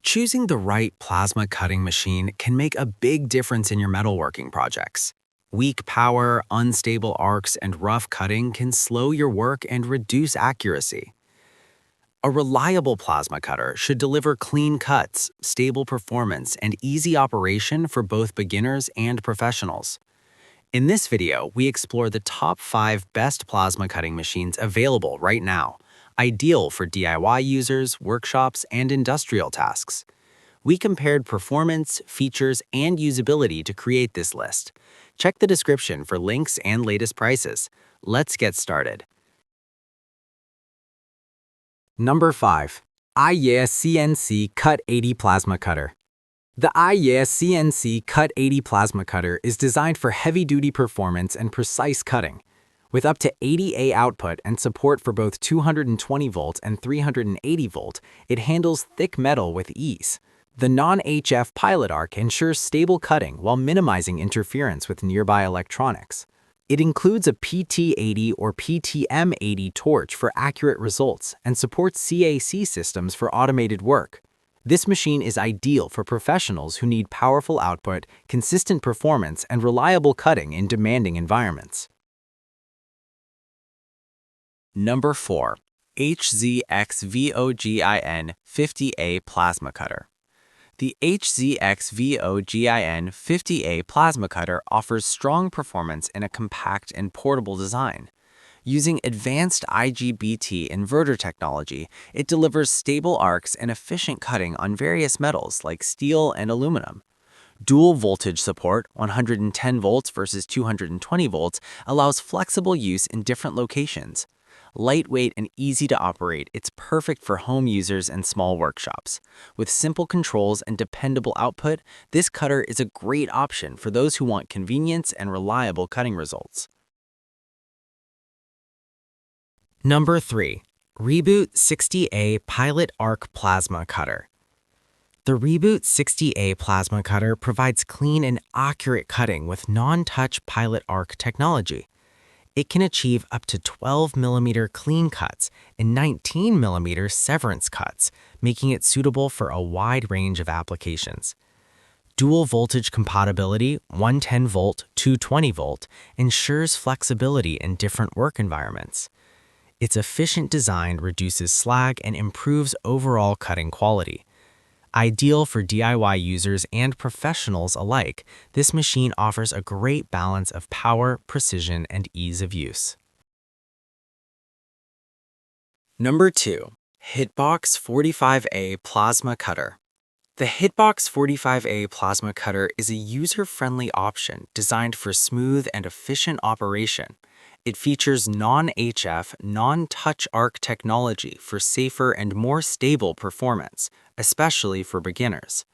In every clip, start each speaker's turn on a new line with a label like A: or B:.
A: Choosing the right plasma cutting machine can make a big difference in your metalworking projects. Weak power, unstable arcs, and rough cutting can slow your work and reduce accuracy. A reliable plasma cutter should deliver clean cuts, stable performance, and easy operation for both beginners and professionals. In this video, we explore the top 5 best plasma cutting machines available right now, ideal for DIY users, workshops, and industrial tasks. We compared performance, features, and usability to create this list. Check the description for links and latest prices. Let's get started. Number 5. iYeah CNC CUT80 Plasma Cutter. The iYeah CNC CUT80 Plasma Cutter is designed for heavy-duty performance and precise cutting. With up to 80A output and support for both 220-volt and 380-volt, it handles thick metal with ease. The non-HF pilot arc ensures stable cutting while minimizing interference with nearby electronics. It includes a PT80 or PTM80 torch for accurate results and supports CAC systems for automated work. This machine is ideal for professionals who need powerful output, consistent performance, and reliable cutting in demanding environments. Number 4. HZXVOGEN 50A Plasma Cutter. The HZXVOGEN 50A Plasma Cutter offers strong performance in a compact and portable design. Using advanced IGBT inverter technology, it delivers stable arcs and efficient cutting on various metals like steel and aluminum. Dual voltage support, 110 volts versus 220 volts, allows flexible use in different locations. Lightweight and easy to operate, it's perfect for home users and small workshops. With simple controls and dependable output, this cutter is a great option for those who want convenience and reliable cutting results. Number 3. Reboot 60A Pilot Arc Plasma Cutter. The Reboot 60A Plasma Cutter provides clean and accurate cutting with non-touch pilot arc technology. It can achieve up to 12mm clean cuts and 19mm severance cuts, making it suitable for a wide range of applications. Dual voltage compatibility, 110-volt, 220-volt, ensures flexibility in different work environments. Its efficient design reduces slag and improves overall cutting quality. Ideal for DIY users and professionals alike, this machine offers a great balance of power, precision, and ease of use. Number 2. HITBOX 45A Plasma Cutter. The HITBOX 45A Plasma Cutter is a user-friendly option designed for smooth and efficient operation. It features non-HF, non-touch arc technology for safer and more stable performance, especially for beginners.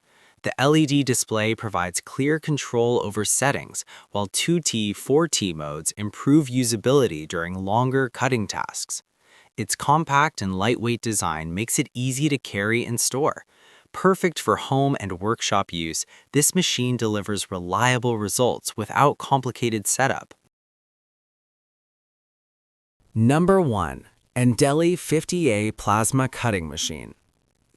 A: The LED display provides clear control over settings, while 2T, 4T modes improve usability during longer cutting tasks. Its compact and lightweight design makes it easy to carry and store. Perfect for home and workshop use, this machine delivers reliable results without complicated setup. Number 1. ANDELI 50A Plasma Cutting Machine.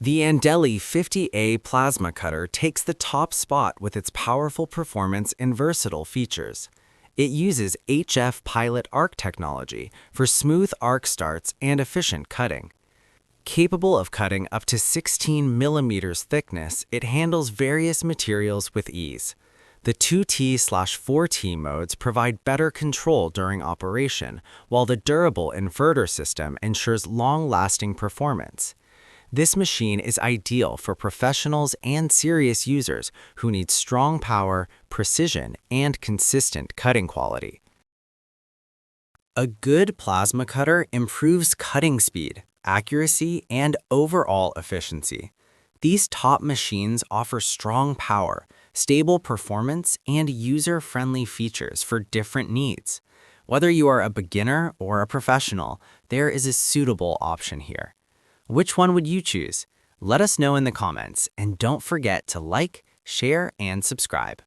A: The ANDELI 50A Plasma Cutter takes the top spot with its powerful performance and versatile features. It uses HF pilot arc technology for smooth arc starts and efficient cutting. Capable of cutting up to 16mm thickness, it handles various materials with ease. The 2T/4T modes provide better control during operation, while the durable inverter system ensures long-lasting performance. This machine is ideal for professionals and serious users who need strong power, precision, and consistent cutting quality. A good plasma cutter improves cutting speed, accuracy, and overall efficiency. These top machines offer strong power, stable performance, and user-friendly features for different needs. Whether you are a beginner or a professional, there is a suitable option here. Which one would you choose? Let us know in the comments, and don't forget to like, share, and subscribe.